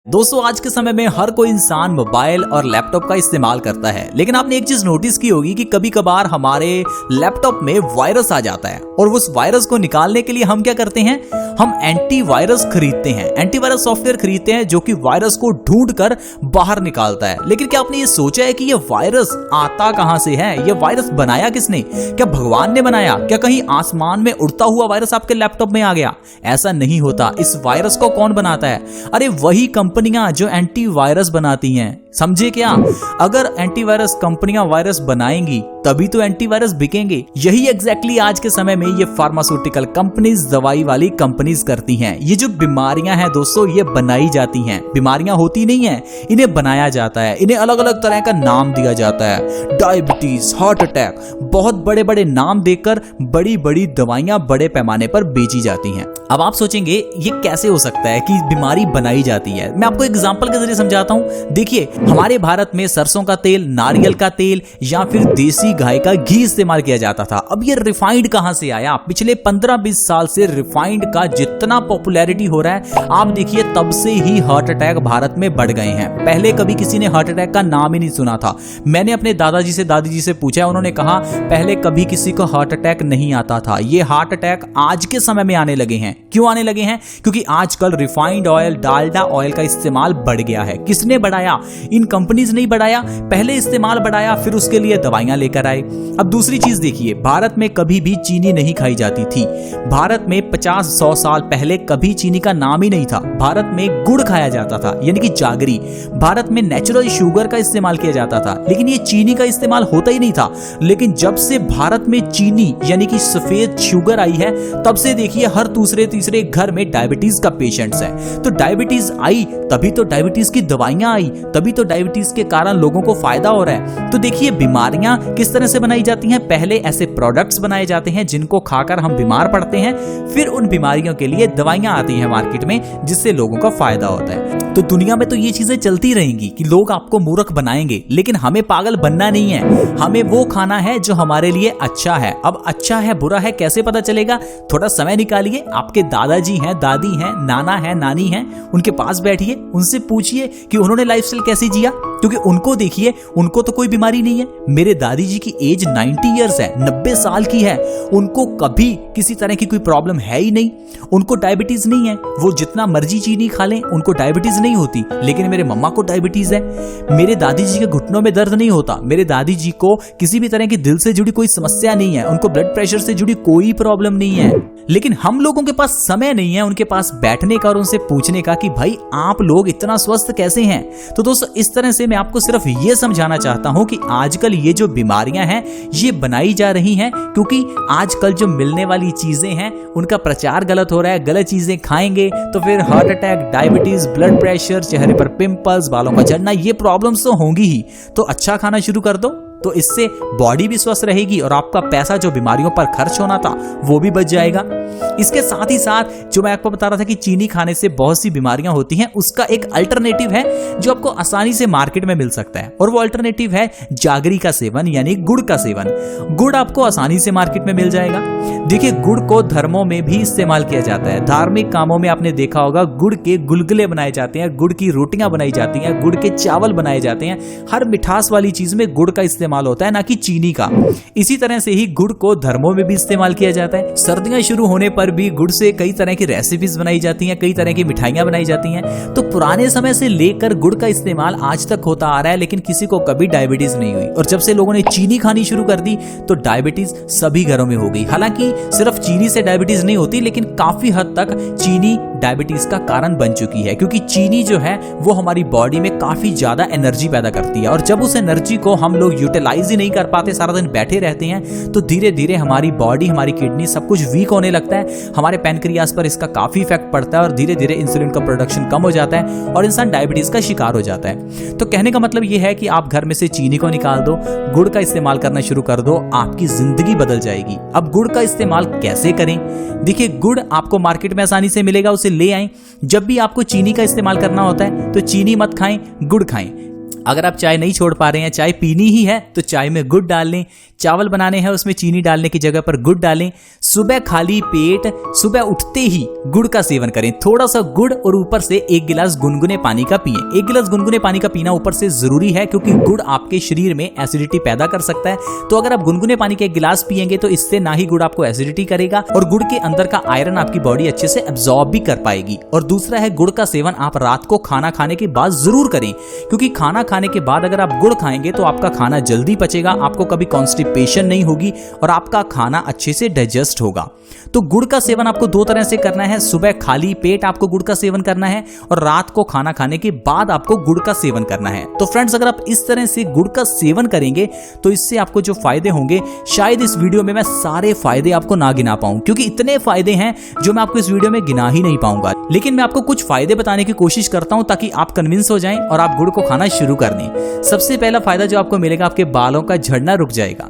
दोस्तों आज के समय में हर कोई इंसान मोबाइल और लैपटॉप का इस्तेमाल करता है, लेकिन आपने एक चीज नोटिस की होगी कि कभी कभार हमारे लैपटॉप में वायरस आ जाता है और उस वायरस को निकालने के लिए हम क्या करते हैं, हम एंटीवायरस खरीदते हैं, एंटीवायरस सॉफ्टवेयर खरीदते हैं जो कि वायरस को ढूंढकर बाहर निकालता है। लेकिन क्या आपने ये सोचा है कि ये वायरस आता कहां से है? ये वायरस बनाया किसने? क्या भगवान ने बनाया? क्या कहीं आसमान में उड़ता हुआ वायरस आपके लैपटॉप में आ गया? ऐसा नहीं होता। इस वायरस को कौन बनाता है? अरे वही कंपनियां जो एंटीवायरस बनाती हैं। समझे क्या? अगर एंटीवायरस कंपनियां वायरस बनाएंगी तभी तो एंटीवायरस बिकेंगे। यही एग्जैक्टली आज के समय में ये फार्मास्यूटिकल कंपनीज, दवाई वाली कंपनीज करती हैं। ये जो बीमारियां हैं दोस्तों, ये बनाई जाती हैं। बीमारियां होती नहीं है, इन्हें बनाया जाता है। इन्हें अलग अलग तरह का नाम दिया जाता है, डायबिटीज, हार्ट अटैक, बहुत बड़े बड़े नाम देकर बड़ी बड़ी दवाइयां बड़े पैमाने पर बेची जाती हैं। अब आप सोचेंगे ये कैसे हो सकता है कि बीमारी बनाई जाती है? मैं आपको एग्जांपल के जरिए समझाता हूं। देखिए, हमारे भारत में सरसों का तेल, नारियल का तेल या फिर देसी गाय का घी इस्तेमाल किया जाता था। अब ये रिफाइंड कहां से आया? पिछले 15-20 साल से रिफाइंड का जितना पॉपुलैरिटी हो रहा है, आप देखिए तब से ही हार्ट अटैक भारत में बढ़ गए हैं। पहले कभी किसी ने हार्ट अटैक का नाम ही नहीं सुना था। मैंने अपने दादाजी से, दादी जी से पूछा, उन्होंने कहा पहले कभी किसी को हार्ट अटैक नहीं आता था। ये हार्ट अटैक आज के समय में आने लगे हैं। क्यों आने लगे हैं? क्योंकि आजकल रिफाइंड ऑयल, डालडा ऑयल का इस्तेमाल बढ़ गया है। किसने बढ़ाया? इन कंपनीज ने बढ़ाया। पहले इस्तेमाल बढ़ाया, फिर उसके लिए दवाइयां लेकर आए। अब दूसरी चीज देखिए, भारत में कभी भी चीनी नहीं खाई जाती थी। भारत में 50-100 साल पहले कभी चीनी का नाम ही नहीं था। भारत में गुड़ खाया जाता था, यानी कि जागरी। भारत में नेचुरल शुगर का इस्तेमाल किया जाता था, लेकिन ये चीनी का इस्तेमाल होता ही नहीं था। लेकिन जब से भारत में चीनी यानी कि सफेद शुगर आई है, तब से देखिए हर दूसरे तीसरे घर में डायबिटीज का पेशेंट्स है। तो डायबिटीज आई तभी तो डायबिटीज की दवाइयां आई, तभी तो डायबिटीज के कारण लोगों को फायदा हो रहा है। तो देखिए बीमारियां किस तरह से बनाई जाती हैं। पहले ऐसे प्रोडक्ट्स बनाए जाते हैं जिनको खाकर हम बीमार पड़ते हैं, फिर उन बीमारियों के लिए दवाइयां आती हैं मार्केट में जिससे लोगों का फायदा होता है। तो दुनिया में तो ये चीजें चलती रहेंगी कि लोग आपको मूर्ख बनाएंगे, लेकिन हमें पागल बनना नहीं है। हमें वो खाना है जो हमारे लिए अच्छा है। अब अच्छा है बुरा है कैसे पता चलेगा? थोड़ा समय निकालिए, आपके दादाजी हैं, दादी हैं, नाना है, नानी है, उनके पास बैठिए, उनसे पूछिए कि उन्होंने लाइफस्टाइल कैसे जिया, क्योंकि उनको देखिए, उनको तो कोई बीमारी नहीं है। मेरे दादी जी की एज 90 इयर्स है, 90 साल की है। उनको कभी किसी तरह की कोई प्रॉब्लम है ही नहीं। उनको डायबिटीज नहीं है। वो जितना मर्जी चीनी खा लें, उनको डायबिटीज नहीं होती। लेकिन मेरे मम्मा को डायबिटीज है। मेरे दादी जी के घुटनों में दर्द नहीं होता। मेरे दादी जी को किसी भी तरह की दिल से जुड़ी कोई समस्या नहीं है। उनको ब्लड प्रेशर से जुड़ी कोई प्रॉब्लम नहीं है। लेकिन हम लोगों के पास समय नहीं है उनके पास बैठने का और उनसे पूछने का कि भाई आप लोग इतना स्वस्थ कैसे हैं। तो दोस्तों इस तरह से मैं आपको सिर्फ ये समझाना चाहता हूं कि आजकल ये जो बीमारियां हैं ये बनाई जा रही हैं क्योंकि आजकल जो मिलने वाली चीजें हैं उनका प्रचार गलत हो रहा है। गलत चीजें खाएंगे तो फिर heart attack, diabetes, blood pressure, चेहरे पर पिंपल्स, बालों का झड़ना, ये प्रॉब्लम्स तो होंगी ही। तो अच्छा खाना शुरू कर दो, तो इससे बॉडी भी स्वस्थ रहेगी और आपका पैसा जो बीमारियों पर खर्च होना था वो भी बच जाएगा। इसके साथ ही साथ जो मैं आपको बता रहा था कि चीनी खाने से बहुत सी बीमारियां होती हैं, उसका एक अल्टरनेटिव है जो आपको आसानी से मार्केट में मिल सकता है, और वो अल्टरनेटिव है जागरी का सेवन यानी गुड़ का सेवन। गुड़ आपको आसानी से मार्केट में मिल जाएगा। देखिए गुड़ को धर्मों में भी इस्तेमाल किया जाता है। धार्मिक कामों में आपने देखा होगा गुड़ के गुलगुले बनाए जाते हैं, गुड़ की रोटियां बनाई जाती हैं, गुड़ के चावल बनाए जाते हैं। हर मिठास वाली चीज में गुड़ का इस्तेमाल होता है, ना कि चीनी का। इसी तरह से ही गुड़ को धर्मों में भी इस्तेमाल किया जाता है। सर्दियां शुरू होने पर भी गुड़ से कई तरह की रेसिपीज बनाई जाती हैं, कई तरह की मिठाइयां बनाई जाती हैं। तो पुराने समय से लेकर गुड़ का इस्तेमाल आज तक होता आ रहा है, लेकिन किसी को कभी डायबिटीज नहीं हुई। और जब से लोगों ने चीनी खानी शुरू कर दी तो डायबिटीज सभी घरों में हो गई। हालांकि सिर्फ चीनी से डायबिटीज नहीं होती, लेकिन काफी हद तक चीनी डायबिटीज का कारण बन चुकी है, क्योंकि चीनी जो है वो हमारी बॉडी में काफी ज्यादा एनर्जी पैदा करती है, और जब उस एनर्जी को हम लोग यूटिलाइज ही नहीं कर पाते, सारा दिन बैठे रहते हैं, तो धीरे धीरे हमारी बॉडी, हमारी किडनी सब कुछ वीक होने लगता है। हमारे पैनक्रियास पर इसका काफी इफेक्ट पड़ता है और धीरे धीरे इंसुलिन का प्रोडक्शन कम हो जाता है और इंसान डायबिटीज का शिकार हो जाता है। तो कहने का मतलब ये है कि आप घर में से चीनी को निकाल दो, गुड़ का इस्तेमाल करना शुरू कर दो, आपकी जिंदगी बदल जाएगी। अब गुड़ का इस्तेमाल कैसे करें? देखिए गुड़ आपको मार्केट में आसानी से मिलेगा, उसे ले आएं। जब भी आपको चीनी का इस्तेमाल करना होता है तो चीनी मत खाएं, गुड़ खाएं। अगर आप चाय नहीं छोड़ पा रहे हैं, चाय पीनी ही है, तो चाय में गुड़ डाल लें। चावल बनाने हैं, उसमें चीनी डालने की जगह पर गुड़ डालें। सुबह खाली पेट सुबह उठते ही गुड़ का सेवन करें। थोड़ा सा गुड़ और ऊपर से 1 गिलास गुनगुने पानी का पिएं। 1 गिलास गुनगुने पानी का पीना ऊपर से जरूरी है, क्योंकि गुड़ आपके शरीर में एसिडिटी पैदा कर सकता है। तो अगर आप गुनगुने पानी के 1 गिलास पिएंगे तो इससे ना ही गुड़ आपको एसिडिटी करेगा और गुड़ के अंदर का आयरन आपकी बॉडी अच्छे से एब्जॉर्ब भी कर पाएगी। और दूसरा है, गुड़ का सेवन आप रात को खाना खाने के बाद जरूर करें, क्योंकि खाना खाने के बाद अगर आप गुड़ खाएंगे तो आपका खाना जल्दी पचेगा, आपको कभी कॉन्स्टिपेशन नहीं होगी और आपका खाना अच्छे से डाइजेस्ट होगा। तो गुड़ का सेवन आपको 2 तरह से करना है। सुबह खाली पेट आपको गुड़ का सेवन करना है और रात को खाना खाने के बाद आपको गुड़ का सेवन करना है। तो फ्रेंड्स, अगर आप इस तरह से गुड़ का सेवन करेंगे तो इससे आपको जो फायदे होंगे, शायद इस वीडियो में मैं सारे फायदे आपको ना गिना पाऊं, क्योंकि इतने फायदे हैं जो मैं आपको इस वीडियो में गिना ही नहीं पाऊंगा। लेकिन मैं आपको कुछ फायदे बताने की कोशिश करता हूं ताकि आप कन्विंस हो जाएं और आप गुड़ को खाना शुरू कर दें। सबसे पहला फायदा जो आपको मिलेगा, आपके बालों का झड़ना रुक जाएगा।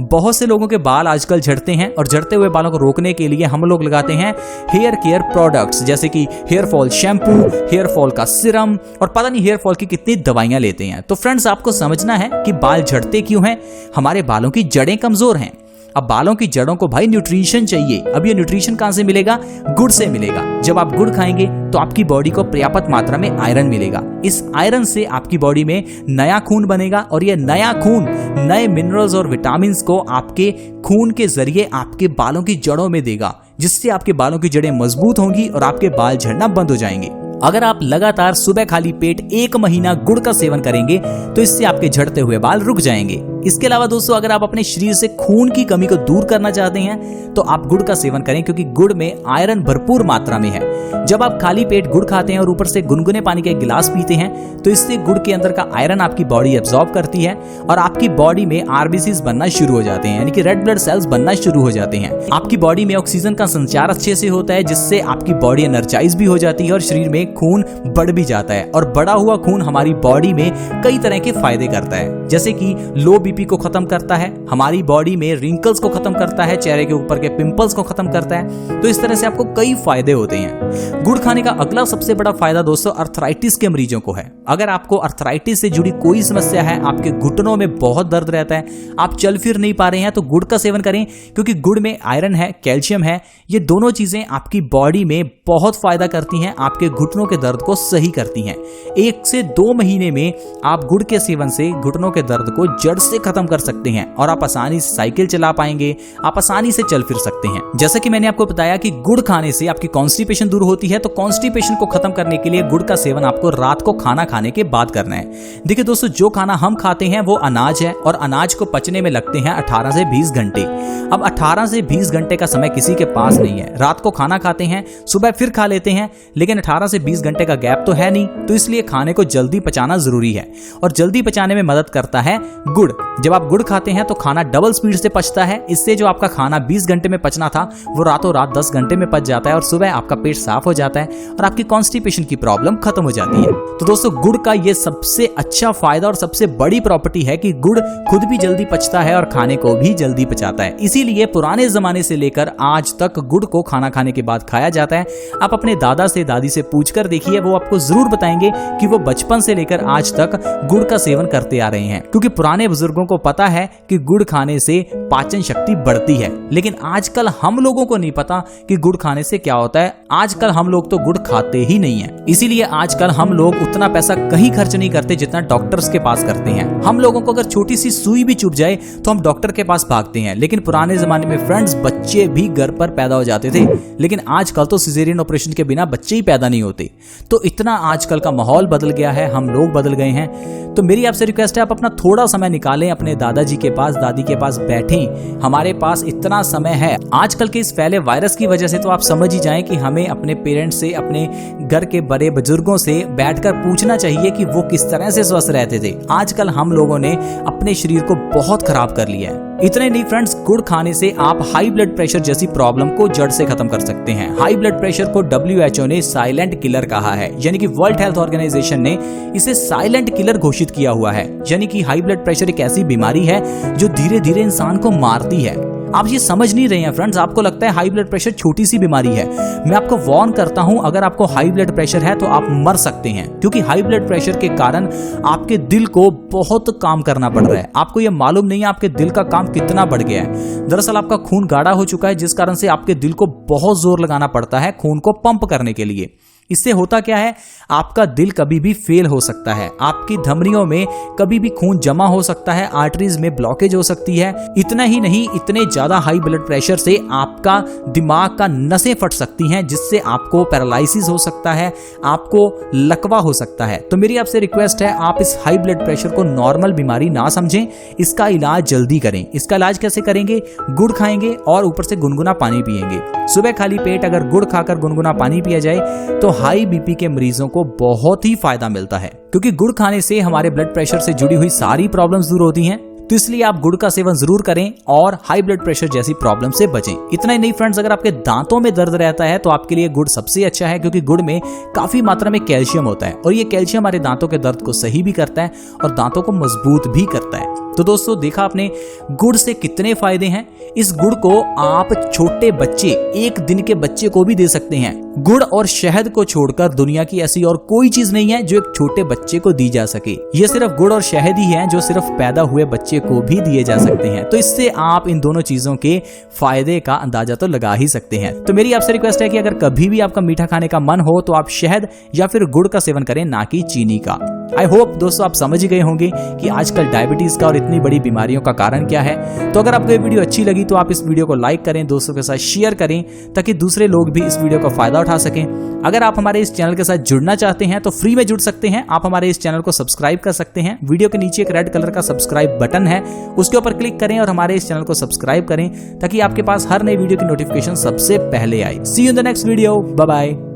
बहुत से लोगों के बाल आजकल झड़ते हैं और झड़ते हुए बालों को रोकने के लिए हम लोग लगाते हैं हेयर केयर प्रोडक्ट्स, जैसे कि hair fall shampoo, hair fall का सिरम और पता नहीं हेयर फॉल की कितनी दवाइयां लेते हैं। तो फ्रेंड्स, आपको समझना है कि बाल झड़ते क्यों हैं। हमारे बालों की जड़ें कमजोर हैं। अब बालों की जड़ों को भाई न्यूट्रिशन चाहिए। अब ये न्यूट्रिशन कहां से मिलेगा? गुड़ से मिलेगा। जब आप गुड़ खाएंगे तो आपकी बॉडी को पर्याप्त मात्रा में आयरन मिलेगा। इस आयरन से आपकी बॉडी में नया खून बनेगा और ये नया खून नए मिनरल्स और विटामिन को आपके खून के जरिए आपके बालों की जड़ों में देगा, जिससे आपके बालों की जड़ें मजबूत होंगी और आपके बाल झड़ना बंद हो जाएंगे। अगर आप लगातार सुबह खाली पेट 1 महीना गुड़ का सेवन करेंगे तो इससे आपके झड़ते हुए बाल रुक जाएंगे। इसके अलावा दोस्तों, अगर आप अपने शरीर से खून की कमी को दूर करना चाहते हैं तो आप गुड़ का सेवन करें, क्योंकि गुड़ में आयरन भरपूर मात्रा में है। जब आप खाली पेट गुड़ खाते हैं और ऊपर से गुनगुने पानी के 1 गिलास पीते हैं तो इससे गुड़ के अंदर का आयरन आपकी बॉडी एब्जॉर्ब करती है और आपकी बॉडी में आरबीसीज बनना शुरू हो जाते हैं, यानी कि रेड ब्लड सेल्स बनना शुरू हो जाते हैं। आपकी बॉडी में ऑक्सीजन का संचार अच्छे से होता है, जिससे आपकी बॉडी एनर्जाइज भी हो जाती है और शरीर में खून बढ़ भी जाता है। और बढ़ा हुआ खून हमारी बॉडी में कई तरह के फायदे करता है, जैसे कि लो बीपी को खत्म करता है, हमारी बॉडी में रिंकल्स को खत्म करता है, चेहरे के ऊपर के पिंपल्स को खत्म करता है। तो इस तरह से आपको कई फायदे होते हैं। गुड़ खाने का अगला सबसे बड़ा फायदा दोस्तों अर्थराइटिस के मरीजों को है। अगर आपको अर्थराइटिस से जुड़ी कोई समस्या है, आपके घुटनों में बहुत दर्द रहता है, आप चल फिर नहीं पा रहे हैं, तो गुड़ का सेवन करें, क्योंकि गुड़ में आयरन है, कैल्शियम है। ये दोनों चीजें आपकी बॉडी में बहुत फायदा करती हैं, आपके घुटनों के दर्द को सही करती हैं। 1 से 2 महीने में आप गुड़ के सेवन से घुटनों के दर्द को जड़ से खत्म कर सकते हैं और आप आसानी से साइकिल चला पाएंगे, आप आसानी से चल फिर सकते हैं। जैसा कि मैंने आपको बताया कि गुड़ खाने से आपकी कॉन्स्टिपेशन दूर होती है, तो कॉन्स्टिपेशन को खत्म करने के लिए गुड़ का सेवन आपको रात को खाना खाने के बाद करना है। देखिए दोस्तों, जो खाना हम खाते हैं वो अनाज है और अनाज को पचने में लगते हैं 18 से 20 घंटे। अब 18 से 20 घंटे का समय किसी के पास नहीं है। रात को खाना खाते हैं, सुबह फिर खा लेते हैं, लेकिन 18 से 20 घंटे का गैप तो है नहीं। तो इसलिए खाने को जल्दी पचाना जरूरी है और जल्दी पचाने में मदद करता है गुड़। जब आप गुड़ खाते हैं तो खाना डबल स्पीड से पचता है। इससे जो आपका खाना 20 घंटे में पचना था वो रातों रात 10 घंटे में पच जाता है और सुबह आपका पेट साफ हो जाता है और आपकी कॉन्स्टिपेशन की प्रॉब्लम खत्म हो जाती है। तो दोस्तों, गुड़ का ये सबसे अच्छा फायदा और सबसे बड़ी प्रॉपर्टी है कि गुड़ खुद भी जल्दी पचता है और खाने को भी जल्दी पचाता है। इसीलिए पुराने जमाने से लेकर आज तक गुड़ को खाना खाने के बाद खाया जाता है। आप अपने दादा से दादी से पूछकर देखिए, वो आपको जरूर बताएंगे कि वो बचपन से लेकर आज तक गुड़ का सेवन करते आ रहे हैं, क्योंकि पुराने बुजुर्गों को पता है कि गुड़ खाने से पाचन शक्ति बढ़ती है। लेकिन आजकल हम लोगों को नहीं पता कि गुड़ खाने से क्या होता है। आजकल हम लोग तो गुड़ खाते ही नहीं है। इसीलिए आजकल हम लोग उतना पैसा कहीं खर्च नहीं करते जितना डॉक्टर्स के पास करते हैं। हम लोगों को अगर छोटी सी सुई भी चुभ जाए तो हम डॉक्टर के पास भागते हैं। लेकिन पुराने जमाने में फ्रेंड्स, बच्चे भी घर पर पैदा हो जाते थे, लेकिन आजकल तो सिजेरियन ऑपरेशन के बिना बच्चे ही पैदा नहीं होते। तो इतना आजकल का माहौल बदल गया है, हम लोग बदल गए हैं। तो मेरी आपसे रिक्वेस्ट है, आप अपना थोड़ा समय निकालें, अपने दादाजी के पास, दादी के पास बैठें। हमारे पास इतना समय है। आजकल के इस फैले वायरस की वजह से तो आप समझ ही जाएं कि हमें अपने पेरेंट्स से, अपने घर के बड़े बुजुर्गों से बैठकर पूछना चाहिए कि वो किस तरह से स्वस्थ रहते थे। आजकल हम लोगों ने अपने शरीर को बहुत खराब कर लिया है। इतने नहीं फ्रेंड्स, गुड़ खाने से आप हाई ब्लड प्रेशर जैसी प्रॉब्लम को जड़ से खत्म कर सकते हैं। हाई ब्लड प्रेशर को WHO ने साइलेंट किलर कहा है, यानी कि वर्ल्ड हेल्थ ऑर्गेनाइजेशन ने इसे साइलेंट किलर घोषित किया हुआ है। यानी कि हाई ब्लड प्रेशर एक ऐसी बीमारी है जो धीरे धीरे इंसान को मारती है। आप ये समझ नहीं रहे हैं फ्रेंड्स, आपको लगता है हाई ब्लड प्रेशर छोटी सी बीमारी है। मैं आपको वार्न करता हूं, अगर आपको हाई ब्लड प्रेशर है तो आप मर सकते हैं, क्योंकि हाई ब्लड प्रेशर के कारण आपके दिल को बहुत काम करना पड़ रहा है। आपको ये मालूम नहीं है आपके दिल का काम कितना बढ़ गया है। दरअसल आपका खून गाढ़ा हो चुका है, जिस कारण से आपके दिल को बहुत जोर लगाना पड़ता है खून को पंप करने के लिए। इससे होता क्या है, आपका दिल कभी भी फेल हो सकता है, आपकी धमनियों में कभी भी खून जमा हो सकता है, आर्टरीज में ब्लॉकेज हो सकती है। इतना ही नहीं, इतने ज्यादा हाई ब्लड प्रेशर से आपका दिमाग का नसें फट सकती हैं, जिससे आपको पैरालिसिस हो सकता है, आपको लकवा हो सकता है। तो मेरी आपसे रिक्वेस्ट है, आप इस हाई ब्लड प्रेशर को नॉर्मल बीमारी ना समझें, इसका इलाज जल्दी करें। इसका इलाज कैसे करेंगे? गुड़ खाएंगे और ऊपर से गुनगुना पानी पिएंगे। सुबह खाली पेट अगर गुड़ खाकर गुनगुना पानी पिया जाए तो हाई बीपी के मरीजों को बहुत ही फायदा मिलता है, क्योंकि गुड़ खाने से हमारे ब्लड प्रेशर से जुड़ी हुई सारी प्रॉब्लम्स दूर होती हैं। तो इसलिए आप गुड़ का सेवन जरूर करें और हाई ब्लड प्रेशर जैसी प्रॉब्लम से बचें। इतना ही नहीं फ्रेंड्स, अगर आपके दांतों में दर्द रहता है तो आपके लिए गुड़ सबसे अच्छा है, क्योंकि गुड़ में काफी मात्रा में कैल्शियम होता है और ये कैल्शियम हमारे दांतों के दर्द को सही भी करता है और दांतों को मजबूत भी करता है। तो दोस्तों, देखा आपने गुड़ से कितने फायदे हैं। इस गुड़ को आप छोटे बच्चे, 1 दिन के बच्चे को भी दे सकते हैं। गुड़ और शहद को छोड़कर दुनिया की ऐसी और कोई चीज नहीं है जो एक छोटे बच्चे को दी जा सके। ये सिर्फ गुड़ और शहद ही है जो सिर्फ पैदा हुए बच्चे को भी दिए जा सकते हैं। तो इससे आप इन दोनों चीजों के फायदे का अंदाजा तो लगा ही सकते हैं। तो मेरी आपसे रिक्वेस्ट है कि अगर कभी भी आपका मीठा खाने का मन हो तो आप शहद या फिर गुड़ का सेवन करें, ना कि चीनी का। आई होप दोस्तों आप समझ ही गए होंगे कि आजकल डायबिटीज का और इतनी बड़ी बीमारियों का कारण क्या है। तो अगर आपको ये वीडियो अच्छी लगी तो आप इस वीडियो को लाइक करें, दोस्तों के साथ शेयर करें, ताकि दूसरे लोग भी इस वीडियो का फायदा उठा सकें। अगर आप हमारे इस चैनल के साथ जुड़ना चाहते हैं तो फ्री में जुड़ सकते हैं। आप हमारे इस चैनल को सब्सक्राइब कर सकते हैं। वीडियो के नीचे एक रेड कलर का सब्सक्राइब बटन है, उसके ऊपर क्लिक करें और हमारे इस चैनल को सब्सक्राइब करें, ताकि आपके पास हर नई वीडियो की नोटिफिकेशन सबसे पहले आए। See you in the next video, bye bye.